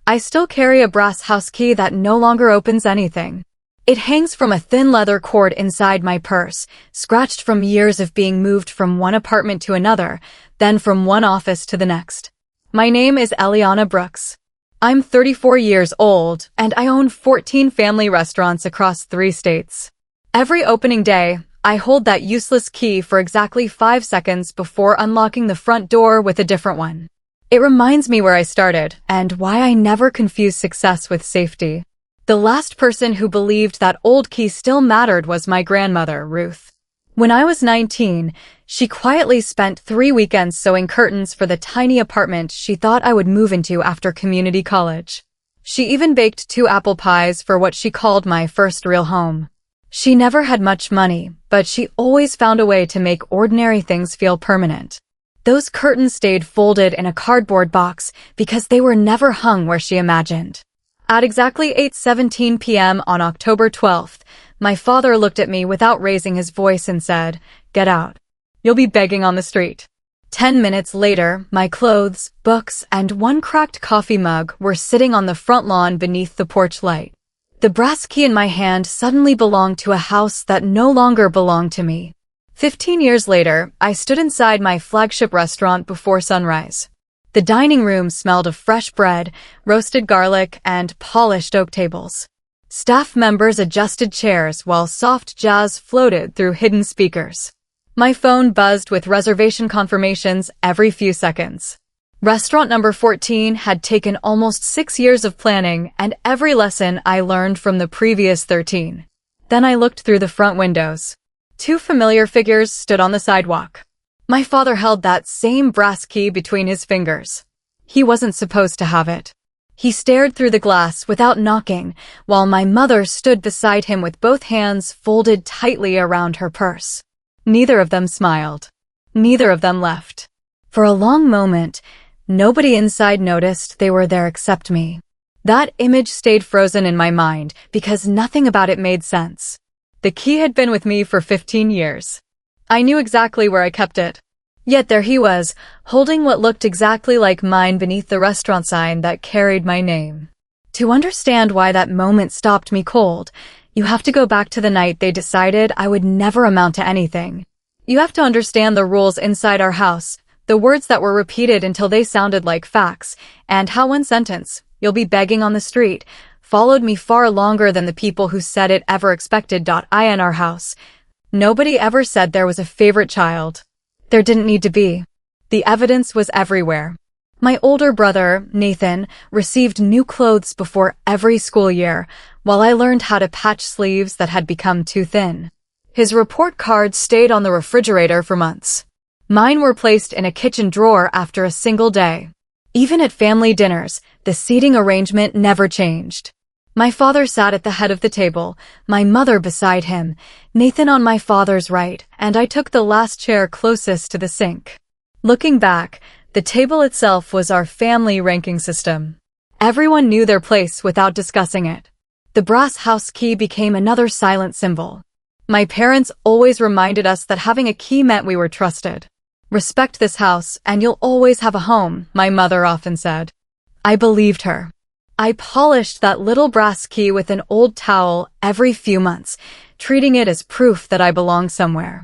I still carry a brass house key that no longer opens anything. It hangs from a thin leather cord inside my purse, scratched from years of being moved from one apartment to another, then from one office to the next. My name is Eliana Brooks. I'm 34 years old, and I own 14 family restaurants across 3 states. Every opening day, I hold that useless key for exactly 5 seconds before unlocking the front door with a different one. It reminds me where I started and why I never confuse success with safety. The last person who believed that old key still mattered was my grandmother, Ruth. When I was 19, she quietly spent 3 weekends sewing curtains for the tiny apartment she thought I would move into after community college. She even baked 2 apple pies for what she called my first real home. She never had much money, but she always found a way to make ordinary things feel permanent. Those curtains stayed folded in a cardboard box because they were never hung where she imagined. At exactly 8:17 p.m. on October 12th, my father looked at me without raising his voice and said, "Get out. You'll be begging on the street." 10 minutes later, my clothes, books, and one cracked coffee mug were sitting on the front lawn beneath the porch light. The brass key in my hand suddenly belonged to a house that no longer belonged to me. 15 years later, I stood inside my flagship restaurant before sunrise. The dining room smelled of fresh bread, roasted garlic, and polished oak tables. Staff members adjusted chairs while soft jazz floated through hidden speakers. My phone buzzed with reservation confirmations every few seconds. Restaurant number 14 had taken almost 6 years of planning and every lesson I learned from the previous 13. Then I looked through the front windows. 2 familiar figures stood on the sidewalk. My father held that same brass key between his fingers. He wasn't supposed to have it. He stared through the glass without knocking, while my mother stood beside him with both hands folded tightly around her purse. Neither of them smiled. Neither of them left. For a long moment, nobody inside noticed they were there except me. That image stayed frozen in my mind because nothing about it made sense. The key had been with me for 15 years. I knew exactly where I kept it. Yet there he was, holding what looked exactly like mine beneath the restaurant sign that carried my name. To understand why that moment stopped me cold, you have to go back to the night they decided I would never amount to anything. You have to understand the rules inside our house, the words that were repeated until they sounded like facts, and how one sentence, "You'll be begging on the street," followed me far longer than the people who said it ever expected. In our house, nobody ever said there was a favorite child. There didn't need to be. The evidence was everywhere. My older brother, Nathan, received new clothes before every school year, while I learned how to patch sleeves that had become too thin. His report cards stayed on the refrigerator for months. Mine were placed in a kitchen drawer after a single day. Even at family dinners, the seating arrangement never changed. My father sat at the head of the table, my mother beside him, Nathan on my father's right, and I took the last chair closest to the sink. Looking back, the table itself was our family ranking system. Everyone knew their place without discussing it. The brass house key became another silent symbol. My parents always reminded us that having a key meant we were trusted. "Respect this house, and you'll always have a home," my mother often said. I believed her. I polished that little brass key with an old towel every few months, treating it as proof that I belonged somewhere.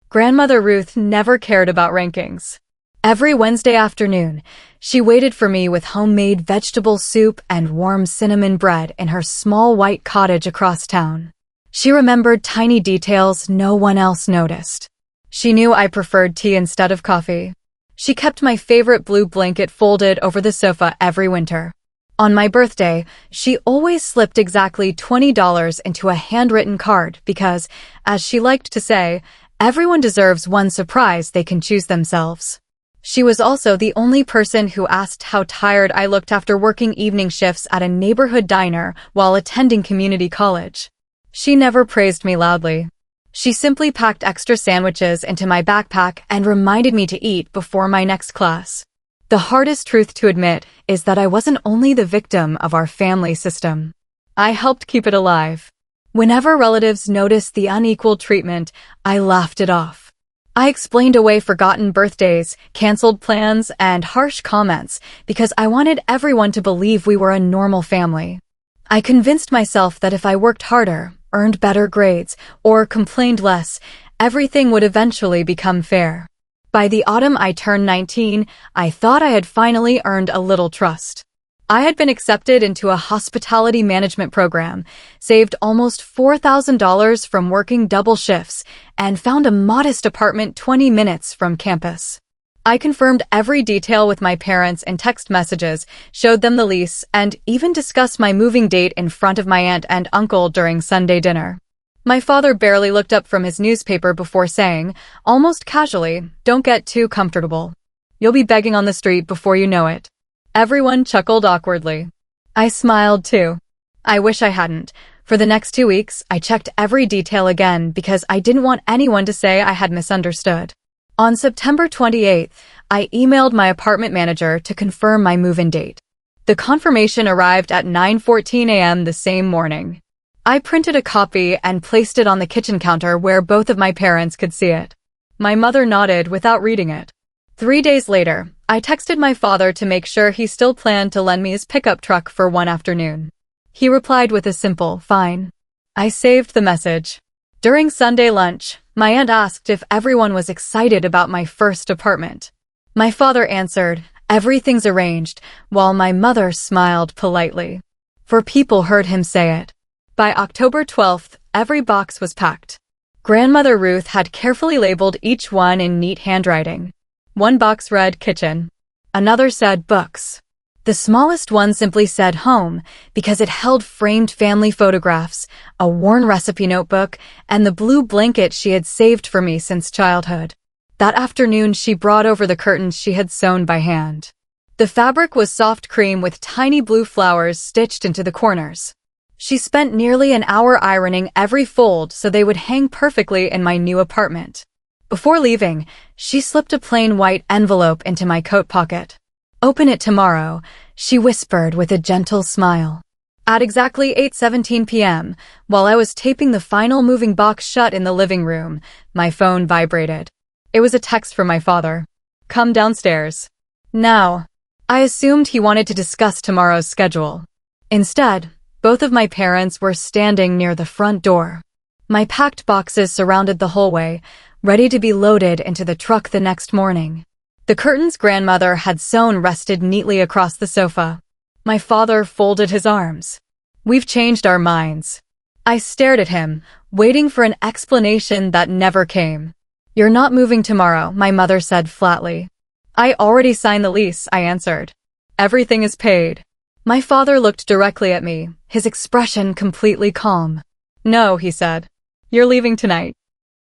Grandmother Ruth never cared about rankings. Every Wednesday afternoon, she waited for me with homemade vegetable soup and warm cinnamon bread in her small white cottage across town. She remembered tiny details no one else noticed. She knew I preferred tea instead of coffee. She kept my favorite blue blanket folded over the sofa every winter. On my birthday, she always slipped exactly $20 into a handwritten card because, as she liked to say, everyone deserves one surprise they can choose themselves. She was also the only person who asked how tired I looked after working evening shifts at a neighborhood diner while attending community college. She never praised me loudly. She simply packed extra sandwiches into my backpack and reminded me to eat before my next class. The hardest truth to admit is that I wasn't only the victim of our family system. I helped keep it alive. Whenever relatives noticed the unequal treatment, I laughed it off. I explained away forgotten birthdays, canceled plans, and harsh comments because I wanted everyone to believe we were a normal family. I convinced myself that if I worked harder, earned better grades, or complained less, everything would eventually become fair. By the autumn I turned 19, I thought I had finally earned a little trust. I had been accepted into a hospitality management program, saved almost $4,000 from working double shifts, and found a modest apartment 20 minutes from campus. I confirmed every detail with my parents in text messages, showed them the lease, and even discussed my moving date in front of my aunt and uncle during Sunday dinner. My father barely looked up from his newspaper before saying, almost casually, "Don't get too comfortable. You'll be begging on the street before you know it." Everyone chuckled awkwardly. I smiled too. I wish I hadn't. For the next 2 weeks, I checked every detail again because I didn't want anyone to say I had misunderstood. On September 28th, I emailed my apartment manager to confirm my move-in date. The confirmation arrived at 9:14 a.m. the same morning. I printed a copy and placed it on the kitchen counter where both of my parents could see it. My mother nodded without reading it. 3 days later, I texted my father to make sure he still planned to lend me his pickup truck for one afternoon. He replied with a simple, "Fine." I saved the message. During Sunday lunch, my aunt asked if everyone was excited about my first apartment. My father answered, "Everything's arranged," while my mother smiled politely. For people heard him say it. By October 12th, every box was packed. Grandmother Ruth had carefully labeled each one in neat handwriting. One box read kitchen. Another said books. The smallest one simply said home because it held framed family photographs, a worn recipe notebook, and the blue blanket she had saved for me since childhood. That afternoon, she brought over the curtains she had sewn by hand. The fabric was soft cream with tiny blue flowers stitched into the corners. She spent nearly an hour ironing every fold so they would hang perfectly in my new apartment. Before leaving, she slipped a plain white envelope into my coat pocket. "Open it tomorrow," she whispered with a gentle smile. At exactly 8:17 p.m., while I was taping the final moving box shut in the living room, my phone vibrated. It was a text from my father. "Come downstairs now." I assumed he wanted to discuss tomorrow's schedule. Instead, both of my parents were standing near the front door. My packed boxes surrounded the hallway, ready to be loaded into the truck the next morning. The curtains grandmother had sewn rested neatly across the sofa. My father folded his arms. "We've changed our minds." I stared at him, waiting for an explanation that never came. "You're not moving tomorrow," my mother said flatly. "I already signed the lease," I answered. "Everything is paid." My father looked directly at me, his expression completely calm. "No," he said. "You're leaving tonight."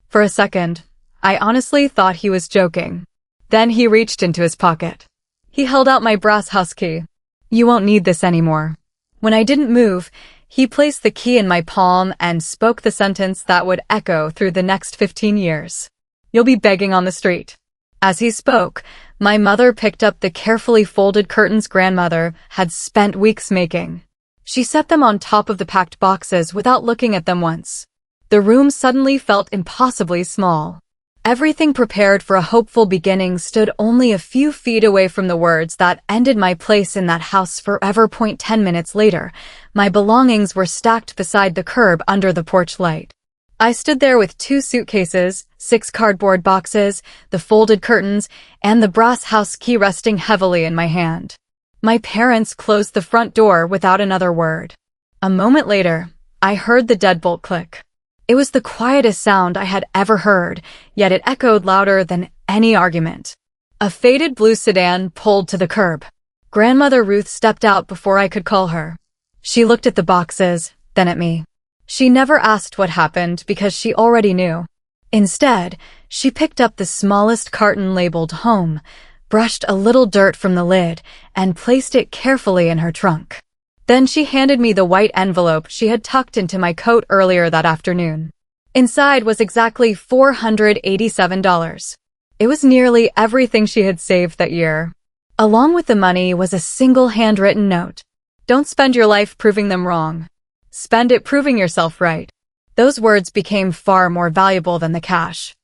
For a second, I honestly thought he was joking. Then he reached into his pocket. He held out my brass house key. "You won't need this anymore." When I didn't move, he placed the key in my palm and spoke the sentence that would echo through the next 15 years. "You'll be begging on the street." As he spoke, my mother picked up the carefully folded curtains grandmother had spent weeks making. She set them on top of the packed boxes without looking at them once. The room suddenly felt impossibly small. Everything prepared for a hopeful beginning stood only a few feet away from the words that ended my place in that house forever. 10 minutes later, my belongings were stacked beside the curb under the porch light. I stood there with 2 suitcases, 6 cardboard boxes, the folded curtains, and the brass house key resting heavily in my hand. My parents closed the front door without another word. A moment later, I heard the deadbolt click. It was the quietest sound I had ever heard, yet it echoed louder than any argument. A faded blue sedan pulled to the curb. Grandmother Ruth stepped out before I could call her. She looked at the boxes, then at me. She never asked what happened because she already knew. Instead, she picked up the smallest carton labeled home, brushed a little dirt from the lid, and placed it carefully in her trunk. Then she handed me the white envelope she had tucked into my coat earlier that afternoon. Inside was exactly $487. It was nearly everything she had saved that year. Along with the money was a single handwritten note. "Don't spend your life proving them wrong. Spend it proving yourself right." Those words became far more valuable than the cash.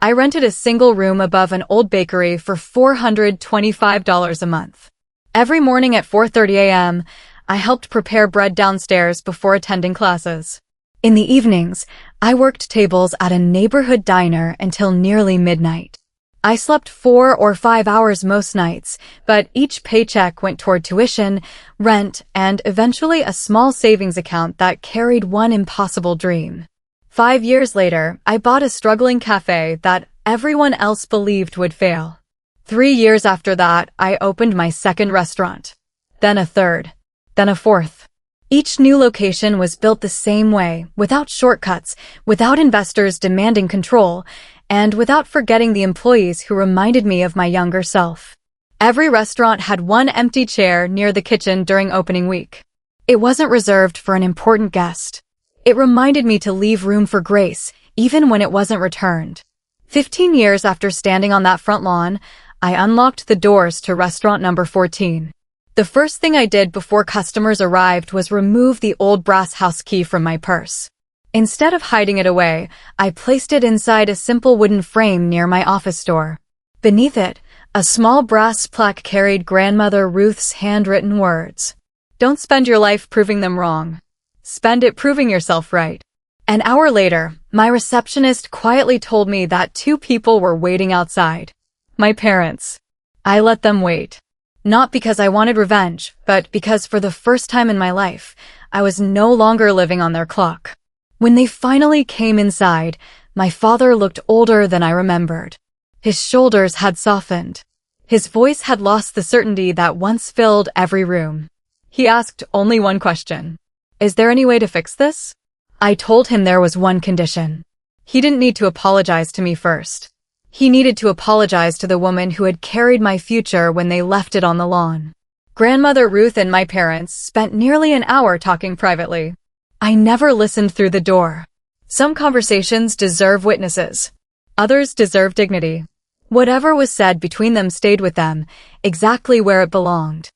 I rented a single room above an old bakery for $425 a month. Every morning at 4:30 a.m., I helped prepare bread downstairs before attending classes. In the evenings, I worked tables at a neighborhood diner until nearly midnight. I slept 4 or 5 hours most nights, but each paycheck went toward tuition, rent, and eventually a small savings account that carried one impossible dream. 5 years later, I bought a struggling cafe that everyone else believed would fail. 3 years after that, I opened my second restaurant. Then a third. Then a fourth. Each new location was built the same way, without shortcuts, without investors demanding control, and without forgetting the employees who reminded me of my younger self. Every restaurant had one empty chair near the kitchen during opening week. It wasn't reserved for an important guest. It reminded me to leave room for grace, even when it wasn't returned. 15 years after standing on that front lawn, I unlocked the doors to restaurant number 14. The first thing I did before customers arrived was remove the old brass house key from my purse. Instead of hiding it away, I placed it inside a simple wooden frame near my office door. Beneath it, a small brass plaque carried Grandmother Ruth's handwritten words. Don't spend your life proving them wrong. Spend it proving yourself right. An hour later, my receptionist quietly told me that 2 people were waiting outside. My parents. I let them wait. Not because I wanted revenge, but because for the first time in my life, I was no longer living on their clock. When they finally came inside, my father looked older than I remembered. His shoulders had softened. His voice had lost the certainty that once filled every room. He asked only one question. Is there any way to fix this? I told him there was one condition. He didn't need to apologize to me first. He needed to apologize to the woman who had carried my future when they left it on the lawn. Grandmother Ruth and my parents spent nearly an hour talking privately. I never listened through the door. Some conversations deserve witnesses. Others deserve dignity. Whatever was said between them stayed with them, exactly where it belonged.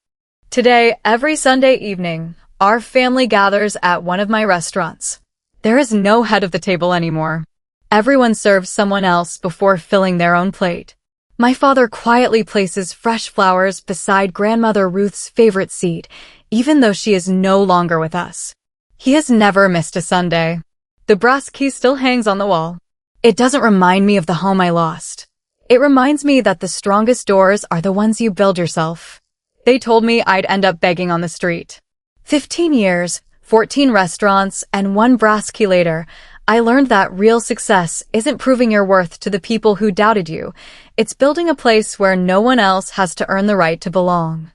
Today, every Sunday evening, our family gathers at one of my restaurants. There is no head of the table anymore. Everyone serves someone else before filling their own plate. My father quietly places fresh flowers beside Grandmother Ruth's favorite seat, even though she is no longer with us. He has never missed a Sunday. The brass key still hangs on the wall. It doesn't remind me of the home I lost. It reminds me that the strongest doors are the ones you build yourself. They told me I'd end up begging on the street. 15 years, 14 restaurants, and 1 brass key later, I learned that real success isn't proving your worth to the people who doubted you. It's building a place where no one else has to earn the right to belong.